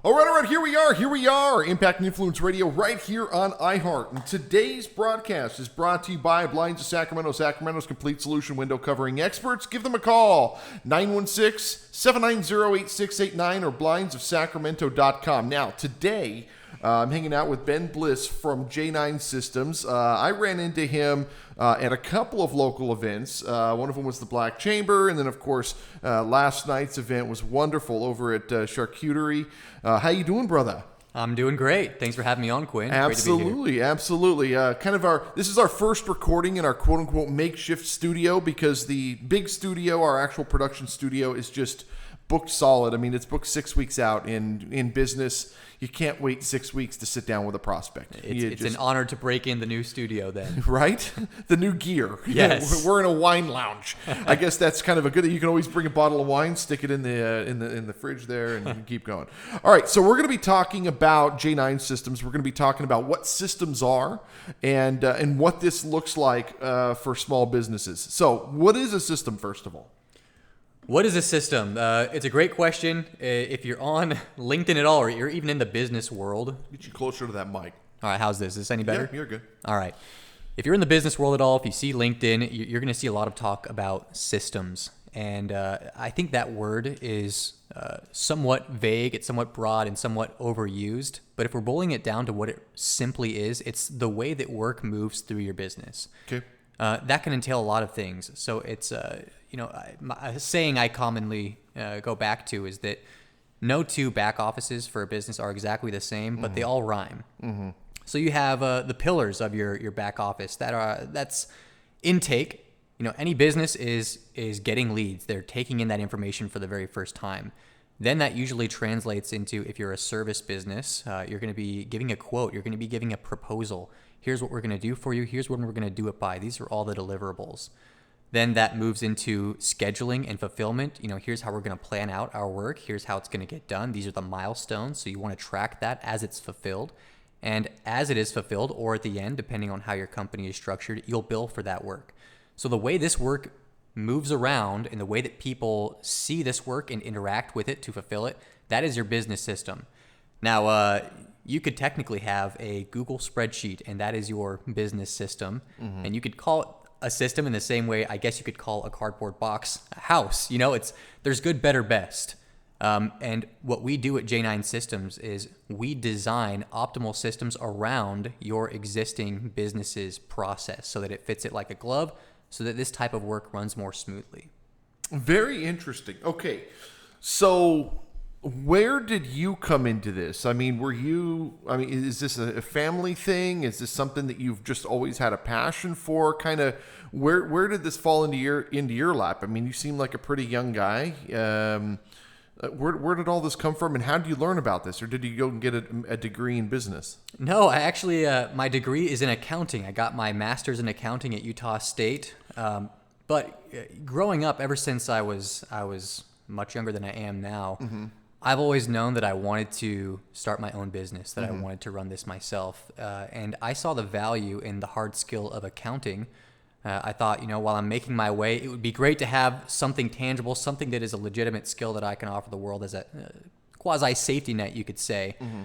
All right, here we are, Impact and Influence Radio right here on iHeart. And today's broadcast is brought to you by Blinds of Sacramento, Sacramento's complete solution window covering experts. Give them a call, 916-790-8689 or blindsofsacramento.com. Now, today, I'm hanging out with Ben Bliss from J9 Systems. I ran into him at a couple of local events. One of them was the Black Chamber, and then, of course, last night's event was wonderful over at Charcuterie. How you doing, brother? I'm doing great. Thanks for having me on, Quinn. Absolutely. This is our first recording in our quote-unquote makeshift studio because the big studio, our actual production studio, is just booked solid. I mean, it's booked 6 weeks out in business. You can't wait 6 weeks to sit down with a prospect. It's an honor to break in the new studio then. Right? The new gear. Yes. We're in a wine lounge. I guess that's kind of a good thing. You can always bring a bottle of wine, stick it in the fridge there, and keep going. All right, so we're going to be talking about J9 Systems. We're going to be talking about what systems are and what this looks like for small businesses. So what is a system, first of all? What is a system? It's a great question. If you're on LinkedIn at all, or you're even in the business world. Get you closer to that mic. All right, how's this? Is this any better? Yeah, you're good. All right. If you're in the business world at all, if you see LinkedIn, you're going to see a lot of talk about systems. And I think that word is somewhat vague, it's somewhat broad, and somewhat overused. But if we're boiling it down to what it simply is, it's the way that work moves through your business. Okay. That can entail a lot of things. So it's, a saying I commonly go back to is that no two back offices for a business are exactly the same, but they all rhyme. Mm-hmm. So you have the pillars of your back office that's intake. Any business is getting leads. They're taking in that information for the very first time. Then that usually translates into, if you're a service business, you're going to be giving a quote. You're going to be giving a proposal. Here's what we're going to do for you. Here's when we're going to do it by. These are all the deliverables. Then that moves into scheduling and fulfillment. Here's how we're going to plan out our work. Here's how it's going to get done. These are the milestones. So you want to track that as it's fulfilled. And as it is fulfilled, or at the end, depending on how your company is structured, you'll bill for that work. So the way this work moves around and the way that people see this work and interact with it to fulfill it, that is your business system. Now, you could technically have a Google spreadsheet, and that is your business system. Mm-hmm. And you could call it a system in the same way, I guess you could call a cardboard box a house. There's good, better, best. And what we do at J9 Systems is we design optimal systems around your existing business's process so that it fits it like a glove, so that this type of work runs more smoothly. Very interesting. Okay, so where did you come into this? Is this a family thing? Is this something that you've just always had a passion for? Kind of, where did this fall into your lap? I mean, you seem like a pretty young guy. Where did all this come from, and how did you learn about this, or did you go and get a degree in business? No, I actually, my degree is in accounting. I got my master's in accounting at Utah State. But growing up, ever since I was much younger than I am now, mm-hmm. I've always known that I wanted to start my own business, that mm-hmm. I wanted to run this myself. And I saw the value in the hard skill of accounting. I thought, while I'm making my way, it would be great to have something tangible, something that is a legitimate skill that I can offer the world as a quasi safety net, you could say. Mm-hmm.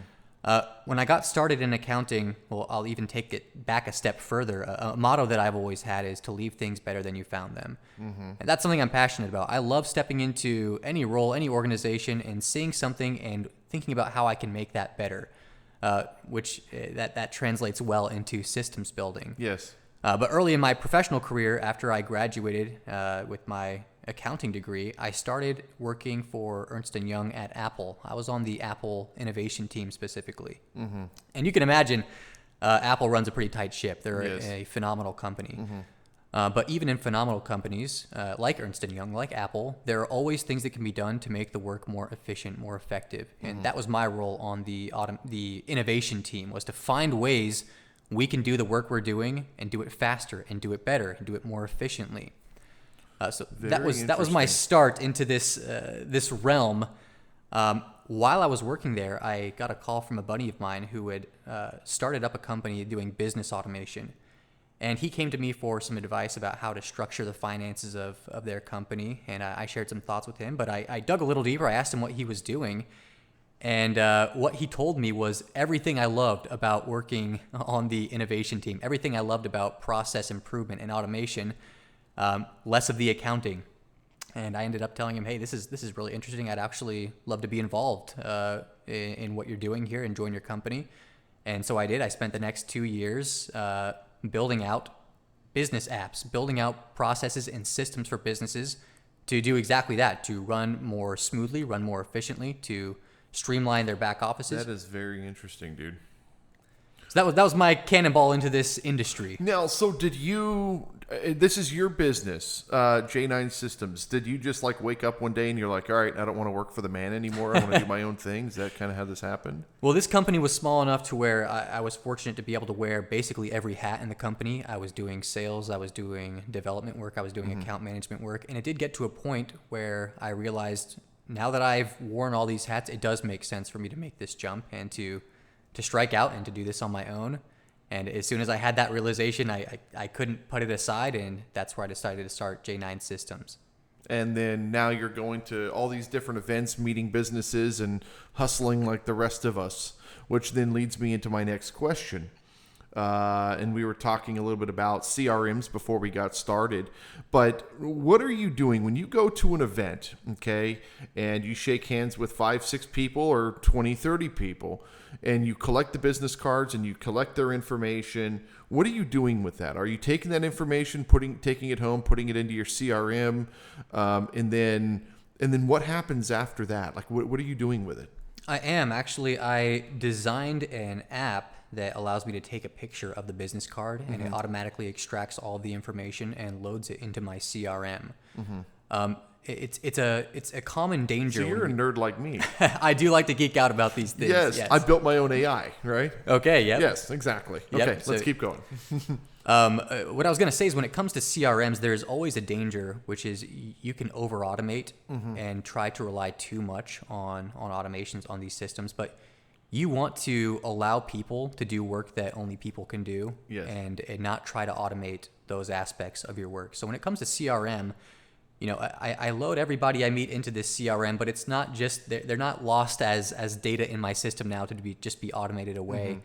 When I got started in accounting, well, I'll even take it back a step further. A motto that I've always had is to leave things better than you found them. Mm-hmm. And that's something I'm passionate about. I love stepping into any role, any organization, and seeing something and thinking about how I can make that better, which that translates well into systems building. Yes. But early in my professional career, after I graduated with my accounting degree, I started working for Ernst & Young at Apple. I was on the Apple innovation team specifically. Mm-hmm. And you can imagine Apple runs a pretty tight ship. They're a phenomenal company. Mm-hmm. But even in phenomenal companies like Ernst & Young, like Apple, there are always things that can be done to make the work more efficient, more effective. And mm-hmm. that was my role on the innovation team, was to find ways we can do the work we're doing and do it faster and do it better and do it more efficiently. So that was my start into this realm. While I was working there, I got a call from a buddy of mine who had started up a company doing business automation. And he came to me for some advice about how to structure the finances of their company. And I shared some thoughts with him, but I dug a little deeper. I asked him what he was doing. And what he told me was everything I loved about working on the innovation team, everything I loved about process improvement and automation, less of the accounting. And I ended up telling him, hey, this is really interesting. I'd actually love to be involved in what you're doing here and join your company. And so I did. I spent the next 2 years building out business apps, building out processes and systems for businesses to do exactly that, to run more smoothly, run more efficiently, to streamline their back offices. That is very interesting, dude. So that was my cannonball into this industry. Now, so did you, this is your business, J9 Systems. Did you just like wake up one day and you're like, all right, I don't want to work for the man anymore. I want to do my own thing. Is that kind of how this happened? Well, this company was small enough to where I was fortunate to be able to wear basically every hat in the company. I was doing sales, I was doing development work, I was doing account management work. And it did get to a point where I realized now that I've worn all these hats, it does make sense for me to make this jump and to strike out and to do this on my own. And as soon as I had that realization, I couldn't put it aside, and that's where I decided to start J9 Systems. And then now you're going to all these different events, meeting businesses, and hustling like the rest of us, which then leads me into my next question. And we were talking a little bit about CRMs before we got started. But what are you doing when you go to an event, okay, and you shake hands with 5-6 people or 20-30 people, and you collect the business cards and you collect their information? What are you doing with that? Are you taking that information, taking it home, putting it into your CRM, and then what happens after that? Like, what are you doing with it? I am. Actually, I designed an app that allows me to take a picture of the business card, and it automatically extracts all of the information and loads it into my CRM. It's a common danger. So you're a nerd like me. I do like to geek out about these things. Yes, I built my own AI, right? Okay, yeah. Yes, exactly. Yep, Okay, let's keep going. What I was going to say is when it comes to CRMs, there's always a danger, which is you can over-automate and try to rely too much on automations on these systems. But you want to allow people to do work that only people can do, and not try to automate those aspects of your work. So when it comes to CRM, I load everybody I meet into this CRM, but it's not just, they're not lost as data in my system now to just be automated away.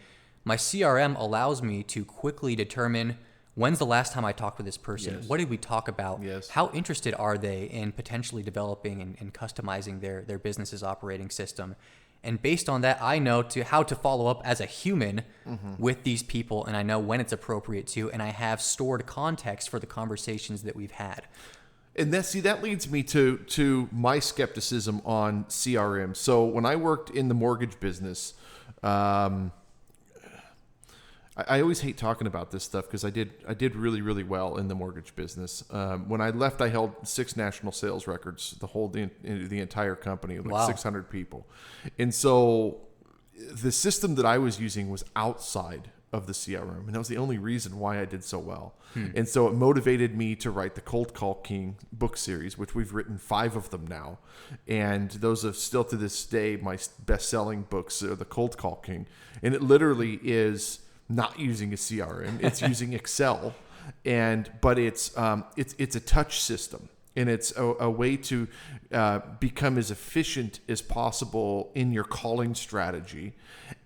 My CRM allows me to quickly determine when's the last time I talked with this person? What did we talk about? How interested are they in potentially developing and customizing their business's operating system? And based on that, I know how to follow up as a human with these people, and I know when it's appropriate to, and I have stored context for the conversations that we've had. And that leads me to my skepticism on CRM. So when I worked in the mortgage business, I always hate talking about this stuff because I did really, really well in the mortgage business. When I left, I held 6 national sales records, the entire company, like 600 people. And so the system that I was using was outside of the CRM, and that was the only reason why I did so well. And so it motivated me to write the Cold Call King book series, which we've written 5 of them now. And those are still to this day my best-selling books, are the Cold Call King. And it literally is not using a CRM, it's using Excel, but it's a touch system, and it's a way to become as efficient as possible in your calling strategy,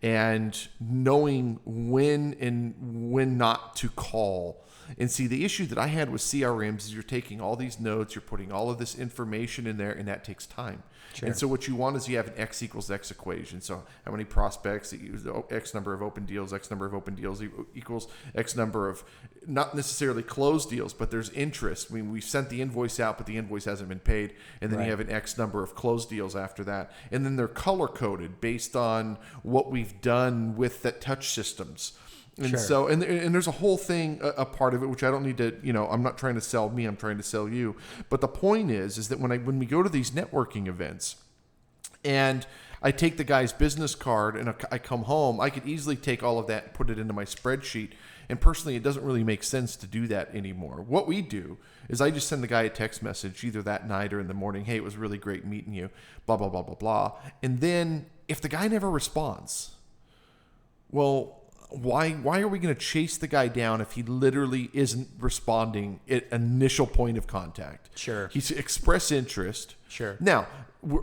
and knowing when not to call. And see, the issue that I had with CRMs is you're taking all these notes, you're putting all of this information in there, and that takes time. Sure. And so what you want is you have an X equals X equation. So how many prospects that use X number of open deals, X number of open deals equals X number of not necessarily closed deals, but there's interest. I mean, we sent the invoice out, but the invoice hasn't been paid. And then you have an X number of closed deals after that. And then they're color coded based on what we've done with the touch systems. And so, and there's a whole thing, a part of it, which I don't need to, I'm not trying to sell me, I'm trying to sell you. But the point is that when we go to these networking events and I take the guy's business card and I come home, I could easily take all of that and put it into my spreadsheet. And personally, it doesn't really make sense to do that anymore. What we do is I just send the guy a text message either that night or in the morning. Hey, it was really great meeting you, blah, blah, blah, blah, blah. And then if the guy never responds, well, why are we going to chase the guy down if he literally isn't responding at initial point of contact? Sure. He's expressed interest. Sure. Now,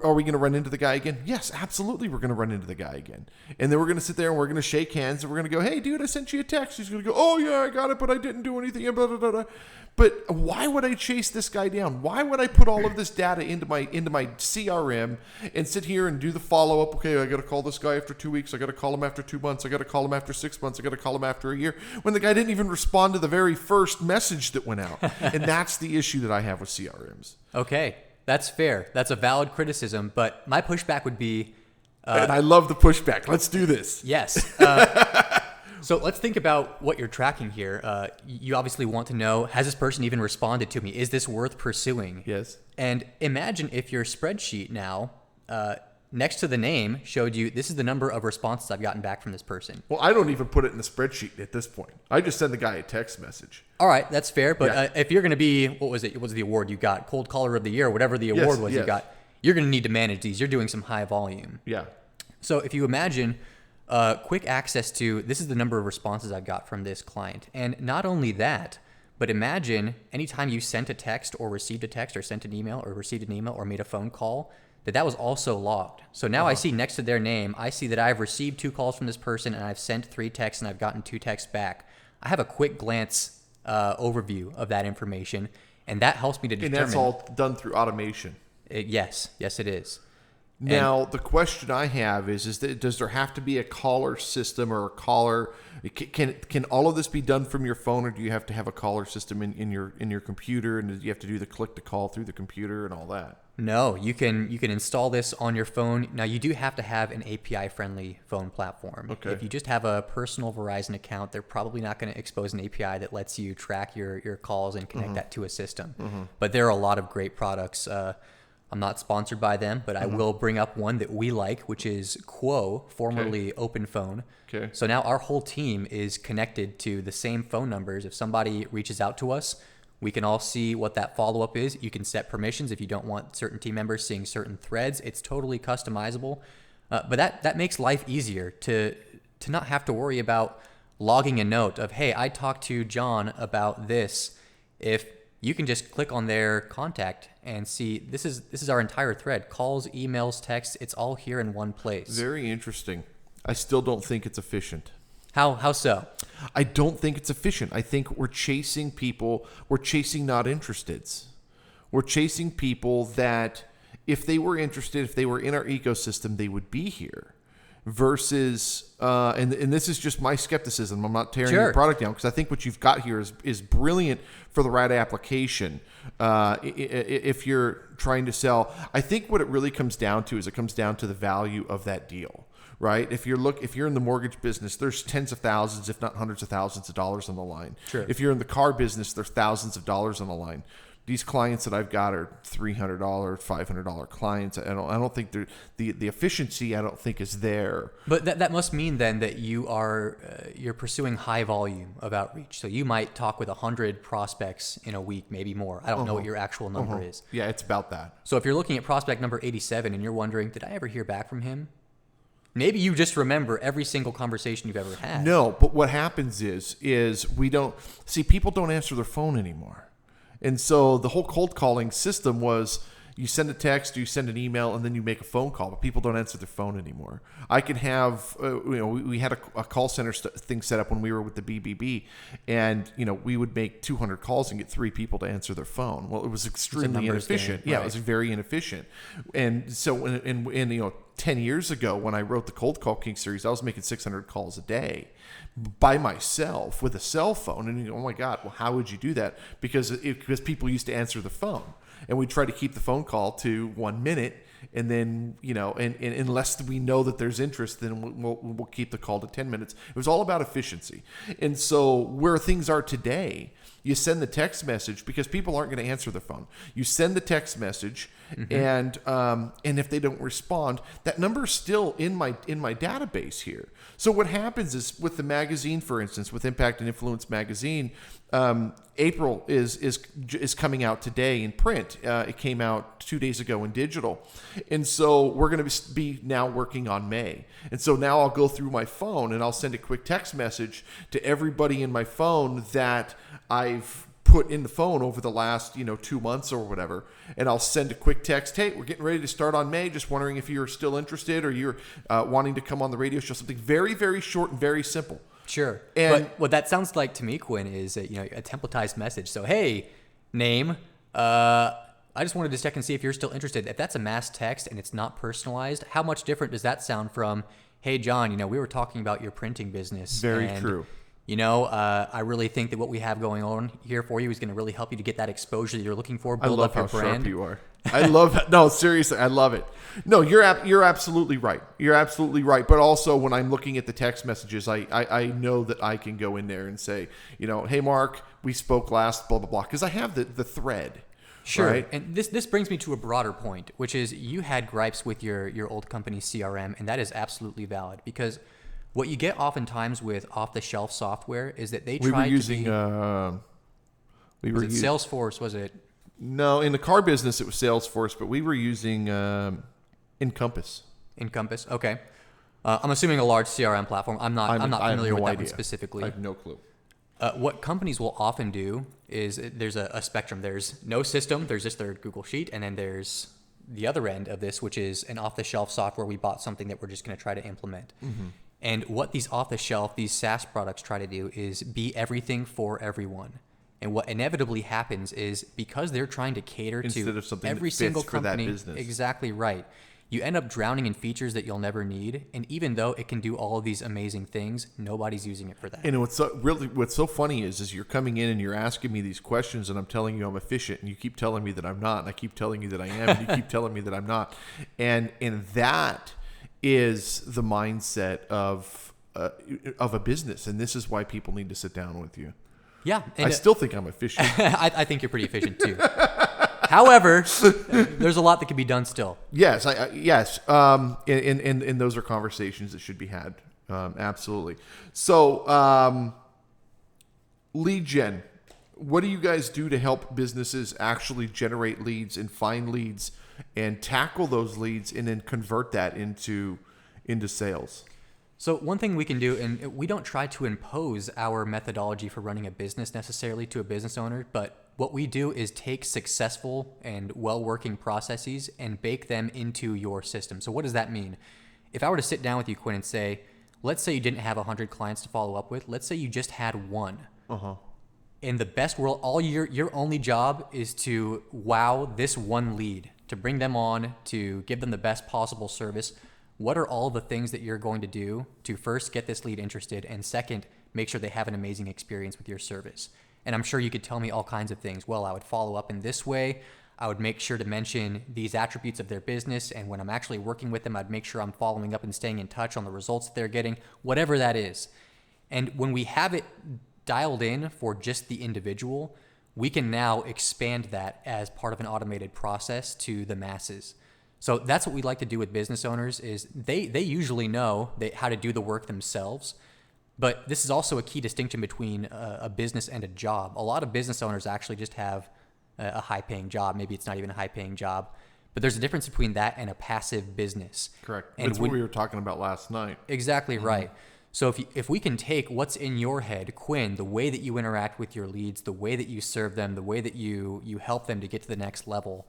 are we going to run into the guy again? Yes, absolutely. We're going to run into the guy again. And then we're going to sit there and we're going to shake hands and we're going to go, hey, dude, I sent you a text. He's going to go, oh, yeah, I got it, but I didn't do anything. Blah, blah, blah, blah. But why would I chase this guy down? Why would I put all of this data into my CRM and sit here and do the follow-up? Okay, I got to call this guy after 2 weeks. I got to call him after 2 months. I got to call him after 6 months. I got to call him after a year, when the guy didn't even respond to the very first message that went out. And that's the issue that I have with CRMs. Okay. That's fair. That's a valid criticism, but my pushback would be... and I love the pushback. Let's do this. Yes. So let's think about what you're tracking here. You obviously want to know, has this person even responded to me? Is this worth pursuing? Yes. And imagine if your spreadsheet now, next to the name, showed you, this is the number of responses I've gotten back from this person. Well, I don't even put it in the spreadsheet at this point. I just send the guy a text message. All right, that's fair. But Yeah. If you're going to be, what was it? What was the award you got? Cold Caller of the Year, whatever the award was you yes. got. You're going to need to manage these. You're doing some high volume. Yeah. So if you imagine quick access to, this is the number of responses I've got from this client. And not only that, but imagine anytime you sent a text or received a text or sent an email or received an email or made a phone call, that was also logged. So now I see next to their name, I see that I've received 2 calls from this person and I've sent 3 texts and I've gotten 2 texts back. I have a quick glance overview of that information, and that helps me to determine. And that's all done through automation. Yes, it is. Now, the question I have is that does there have to be a caller system or a caller? Can all of this be done from your phone, or do you have to have a caller system in your computer, and you have to do the click to call through the computer and all that? No, you can install this on your phone. Now, you do have to have an API-friendly phone platform. Okay. If you just have a personal Verizon account, they're probably not going to expose an API that lets you track your calls and connect that to a system. But there are a lot of great products. I'm not sponsored by them, but I will bring up one that we like, which is Quo, formerly OpenPhone. Okay. So now our whole team is connected to the same phone numbers. If somebody reaches out to us, we can all see what that follow-up is. You can set permissions if you don't want certain team members seeing certain threads. It's totally customizable. But that makes life easier to not have to worry about logging a note of, hey, I talked to John about this. If you can just click on their contact and see this is our entire thread. Calls, emails, texts, it's all here in one place. Very interesting. I still don't think it's efficient. How so? I don't think it's efficient. I think we're chasing people. We're chasing not interesteds. We're chasing people that if they were interested, if they were in our ecosystem, they would be here. Versus, and this is just my skepticism. I'm not tearing your product down because I think what you've got here is brilliant for the right application. If you're trying to sell, I think what it really comes down to is it comes down to the value of that deal. Right? If you're in the mortgage business, there's tens of thousands, if not hundreds of thousands of dollars on the line. Sure. If you're in the car business, there's thousands of dollars on the line. These clients that I've got are $300, $500 clients. I don't think the efficiency I don't think is there. But that must mean then that you're pursuing high volume of outreach. So you might talk with 100 prospects in a week, maybe more. I don't know what your actual number is. Yeah, it's about that. So if you're looking at prospect number 87 and you're wondering, did I ever hear back from him? Maybe you just remember every single conversation you've ever had. No, but what happens is we don't see people don't answer their phone anymore. And so the whole cold calling system was you send a text, you send an email, and then you make a phone call. But people don't answer their phone anymore. I can have, we had a call center thing set up when we were with the BBB, and we would make 200 calls and get 3 people to answer their phone. Well, it was extremely inefficient. Game, yeah, right. It was very inefficient. And so, in 10 years ago when I wrote the Cold Call King series, I was making 600 calls a day by myself with a cell phone. And oh my God, well, how would you do that? Because people used to answer the phone, and we try to keep the phone call to 1 minute. And then, and unless we know that there's interest, then we'll keep the call to 10 minutes. It was all about efficiency. And so where things are today, you send the text message because people aren't going to answer the phone. You send the text message, and if they don't respond, that number is still in my database here. So what happens is with the magazine, for instance, with Impact and Influence magazine, April is coming out today in print. It came out 2 days ago in digital. And so we're going to be now working on May. And so now I'll go through my phone and I'll send a quick text message to everybody in my phone that I've put in the phone over the last 2 months or whatever, and I'll send a quick text, hey, we're getting ready to start on May, just wondering if you're still interested or you're wanting to come on the radio show. Something very, very short and very simple. Sure. And but what that sounds like to me, Quinn, is a templatized message. So, hey, name, I just wanted to check and see if you're still interested. If that's a mass text and it's not personalized, how much different does that sound from, hey, John, we were talking about your printing business. Very and, true. I really think that what we have going on here for you is going to really help you to get that exposure that you're looking for, I build love up your how brand. sharp you are. I love no, seriously, I love it. No, you're absolutely right. You're absolutely right. But also when I'm looking at the text messages, I know that I can go in there and say, hey, Mark, we spoke last, blah, blah, blah, because I have the thread. Sure. Right? And this brings me to a broader point, which is you had gripes with your old company's CRM, and that is absolutely valid because what you get oftentimes with off-the-shelf software is that they try to be... was it Salesforce? Was it... No, in the car business it was Salesforce, but we were using Encompass. Encompass, okay. I'm assuming a large CRM platform. I'm not familiar with that one specifically. I have no clue. What companies will often do is there's a spectrum. There's no system. There's just their Google Sheet, and then there's the other end of this, which is an off-the-shelf software. We bought something that we're just going to try to implement. Mm-hmm. And what these off-the-shelf, these SaaS products try to do is be everything for everyone. And what inevitably happens is because they're trying to cater Instead to of something every that fits single for that company, business. exactly right. You end up drowning in features that you'll never need. And even though it can do all of these amazing things, nobody's using it for that. And what's so funny is you're coming in and you're asking me these questions, and I'm telling you I'm efficient, and you keep telling me that I'm not, and I keep telling you that I am, and you keep telling me that I'm not, and that is the mindset of a business, and this is why people need to sit down with you. Yeah, I still think I'm efficient. I think you're pretty efficient too. However, there's a lot that can be done still. Yes, yes. And those are conversations that should be had. Absolutely. So, lead gen. What do you guys do to help businesses actually generate leads and find leads and tackle those leads and then convert that into sales? So one thing we can do, and we don't try to impose our methodology for running a business necessarily to a business owner, but what we do is take successful and well-working processes and bake them into your system. So what does that mean? If I were to sit down with you, Quinn, and say, let's say you didn't have 100 clients to follow up with. Let's say you just had one. Uh-huh. In the best world, all your only job is to wow this one lead, to bring them on, to give them the best possible service. What are all the things that you're going to do to first get this lead interested, and second, make sure they have an amazing experience with your service? And I'm sure you could tell me all kinds of things. Well, I would follow up in this way. I would make sure to mention these attributes of their business. And when I'm actually working with them, I'd make sure I'm following up and staying in touch on the results that they're getting, whatever that is. And when we have it dialed in for just the individual, we can now expand that as part of an automated process to the masses. So that's what we like to do with business owners is they usually know how to do the work themselves. But this is also a key distinction between a business and a job. A lot of business owners actually just have a high-paying job. Maybe it's not even a high-paying job. But there's a difference between that and a passive business. Correct. And that's what we were talking about last night. Exactly right. So if we can take what's in your head, Quinn, the way that you interact with your leads, the way that you serve them, the way that you help them to get to the next level,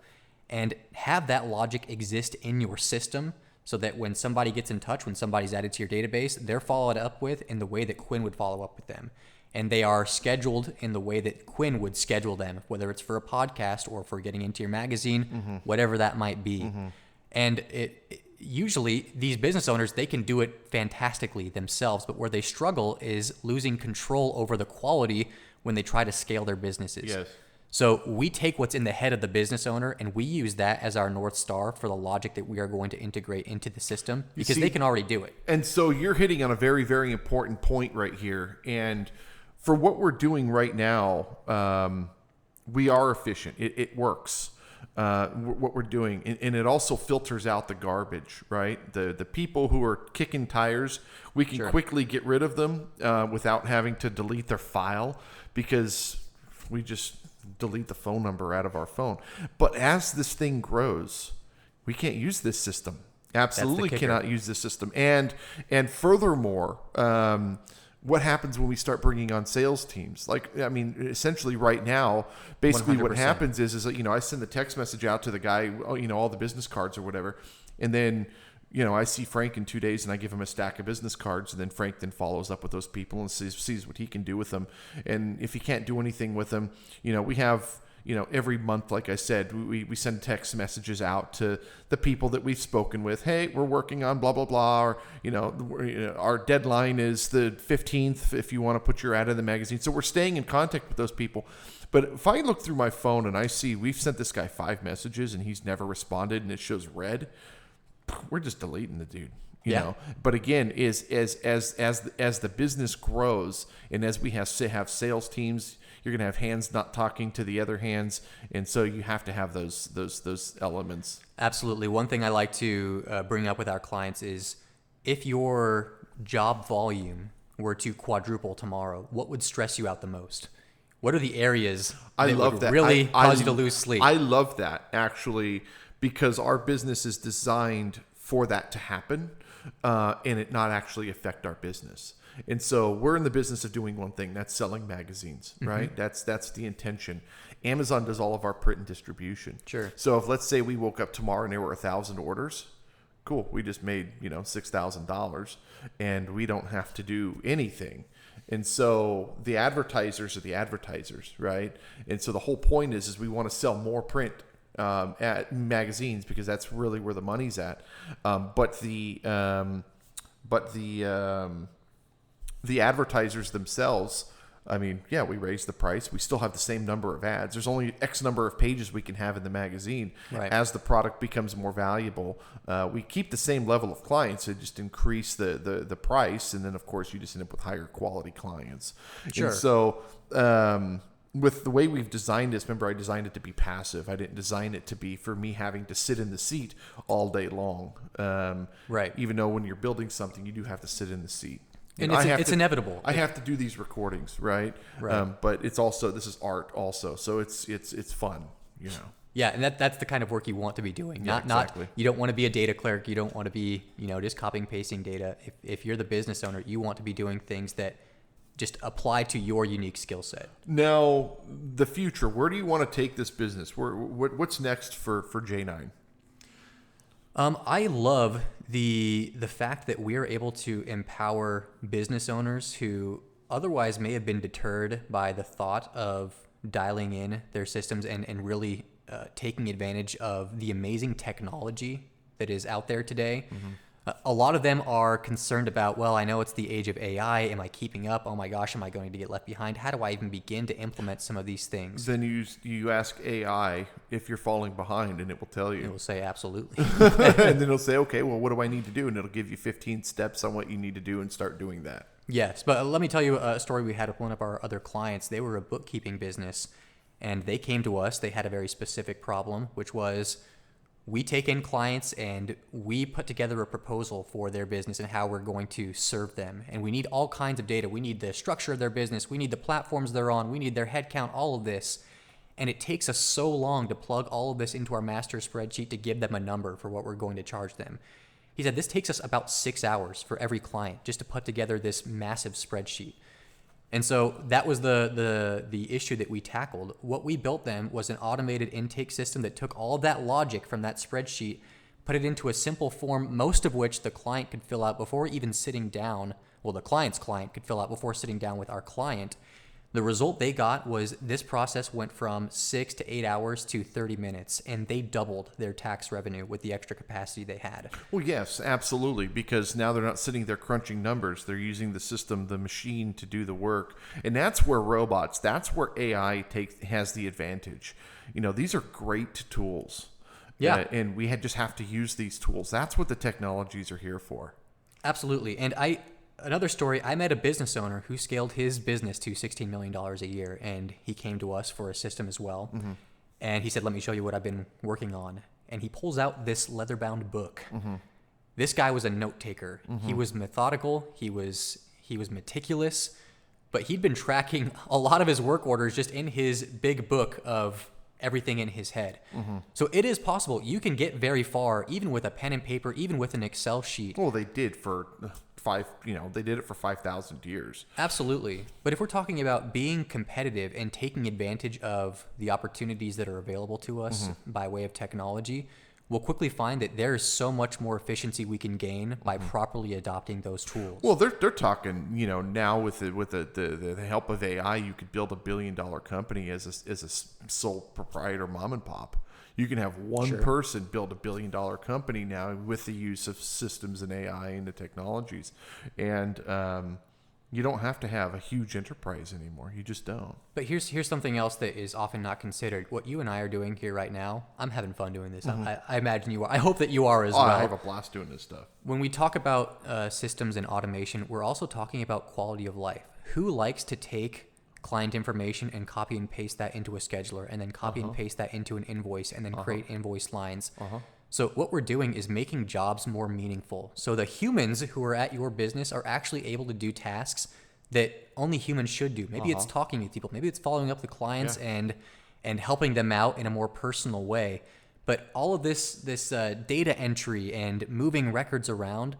and have that logic exist in your system so that when somebody gets in touch, when somebody's added to your database, they're followed up with in the way that Quinn would follow up with them. And they are scheduled in the way that Quinn would schedule them, whether it's for a podcast or for getting into your magazine, whatever that might be. And usually these business owners, they can do it fantastically themselves, but where they struggle is losing control over the quality when they try to scale their businesses. Yes. So we take what's in the head of the business owner and we use that as our North Star for the logic that we are going to integrate into the system because they can already do it. And so you're hitting on a very, very important point right here. And for what we're doing right now, we are efficient. It works. What we're doing. And it also filters out the garbage, right? The people who are kicking tires, we can quickly get rid of them without having to delete their file because we just delete the phone number out of our phone. But as this thing grows, we can't use this system. Absolutely cannot use this system. And furthermore, what happens when we start bringing on sales teams? Like, I mean, essentially right now, basically what 100%. happens is I send the text message out to the guy, all the business cards or whatever. And then, I see Frank in 2 days and I give him a stack of business cards, and then Frank then follows up with those people and sees what he can do with them. And if he can't do anything with them, we have, every month, like I said, we send text messages out to the people that we've spoken with. Hey, we're working on blah, blah, blah. Or, our deadline is the 15th if you want to put your ad in the magazine. So we're staying in contact with those people. But if I look through my phone and I see we've sent this guy 5 messages and he's never responded and it shows red, we're just deleting the dude. You know. But again, as the business grows and as we have sales teams, you're going to have hands not talking to the other hands, and so you have to have those elements. Absolutely. One thing I like to bring up with our clients is, if your job volume were to quadruple tomorrow, what would stress you out the most? What are the areas that would really cause you to lose sleep? I love that, actually, because our business is designed for that to happen, and it not actually affect our business. And so we're in the business of doing one thing, that's selling magazines, right? That's the intention. Amazon does all of our print and distribution. Sure. So if, let's say, we woke up tomorrow and there were 1,000 orders, cool. We just made, $6,000 and we don't have to do anything. And so the advertisers are the advertisers, right? And so the whole point is we want to sell more print at magazines because that's really where the money's at. But the advertisers themselves, I mean, yeah, we raise the price. We still have the same number of ads. There's only X number of pages we can have in the magazine. Right. As the product becomes more valuable, we keep the same level of clients. It just increase the price. And then, of course, you just end up with higher quality clients. Sure. And so with the way we've designed this, remember, I designed it to be passive. I didn't design it to be for me having to sit in the seat all day long. Right. Even though when you're building something, you do have to sit in the seat. And it's inevitable. I have to do these recordings, right? Right. But it's also, this is art also, so it's fun, Yeah, and that's the kind of work you want to be doing. Not you don't want to be a data clerk. You don't want to be just copying pasting data. If you're the business owner, you want to be doing things that just apply to your unique skill set. Now, the future. Where do you want to take this business? What's next for J9? I love the fact that we're able to empower business owners who otherwise may have been deterred by the thought of dialing in their systems and really taking advantage of the amazing technology that is out there today. Mm-hmm. A lot of them are concerned about, well, I know it's the age of AI. Am I keeping up? Oh my gosh, am I going to get left behind? How do I even begin to implement some of these things? Then you ask AI if you're falling behind, and it will tell you. It will say absolutely. And then it'll say, okay, well, what do I need to do? And it'll give you 15 steps on what you need to do and start doing that. Yes, but let me tell you a story we had with one of our other clients. They were a bookkeeping business, and they came to us. They had a very specific problem, which was, we take in clients and we put together a proposal for their business and how we're going to serve them. And we need all kinds of data. We need the structure of their business. We need the platforms they're on. We need their headcount, all of this. And it takes us so long to plug all of this into our master spreadsheet to give them a number for what we're going to charge them. He said this takes us about 6 hours for every client just to put together this massive spreadsheet. And so that was the issue that we tackled. What we built then was an automated intake system that took all of that logic from that spreadsheet, put it into a simple form, most of which the client could fill out before even sitting down. Well, the client's client could fill out before sitting down with our client. The result they got was this process went from 6 to 8 hours to 30 minutes, and they doubled their tax revenue with the extra capacity they had. Well, yes, absolutely, because now they're not sitting there crunching numbers. They're using the system, the machine, to do the work. And that's where that's where AI has the advantage. These are great tools. Yeah. And we just have to use these tools. That's what the technologies are here for. Absolutely. And another story, I met a business owner who scaled his business to $16 million a year, and he came to us for a system as well. Mm-hmm. And he said, let me show you what I've been working on. And he pulls out this leather-bound book. Mm-hmm. This guy was a note taker. Mm-hmm. He was methodical. He was meticulous, but he'd been tracking a lot of his work orders just in his big book of everything in his head. Mm-hmm. So it is possible. You can get very far, even with a pen and paper, even with an Excel sheet. Well, they did for they did it for 5,000 years. Absolutely. But if we're talking about being competitive and taking advantage of the opportunities that are available to us by way of technology, we'll quickly find that there's so much more efficiency we can gain by properly adopting those tools. Well, they're talking, now with the help of AI, you could build $1 billion company as a sole proprietor mom and pop. You can have one person build $1 billion company now with the use of systems and AI and the technologies. And you don't have to have a huge enterprise anymore. You just don't. But here's something else that is often not considered. What you and I are doing here right now, I'm having fun doing this. I imagine you are. I hope that you are as well. I have a blast doing this stuff. When we talk about systems and automation, we're also talking about quality of life. Who likes to take client information and copy and paste that into a scheduler and then copy and paste that into an invoice and then create invoice lines? So what we're doing is making jobs more meaningful. So the humans who are at your business are actually able to do tasks that only humans should do. Maybe it's talking to people. Maybe it's following up the clients and helping them out in a more personal way. But all of this data entry and moving records around,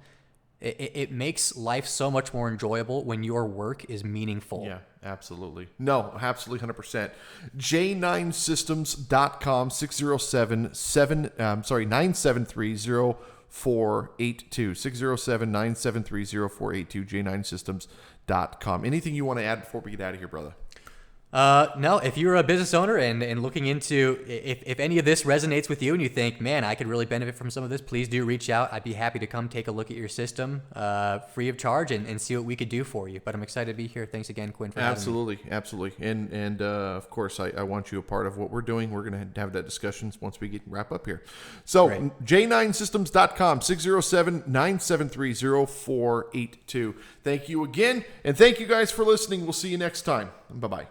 it makes life so much more enjoyable when your work is meaningful. Yeah, absolutely. No, absolutely 100%. J9systems.com 9730482 607-973-0482 J9systems.com. Anything you want to add before we get out of here, brother? No, if you're a business owner and looking into, if any of this resonates with you and you think, man, I could really benefit from some of this, please do reach out. I'd be happy to come take a look at your system free of charge and see what we could do for you. But I'm excited to be here. Thanks again, Quinn, for having me. Absolutely. And of course, I want you a part of what we're doing. We're going to have that discussion once we wrap up here. So J9systems.com, 607-973-0482. Thank you again. And thank you guys for listening. We'll see you next time. Bye-bye.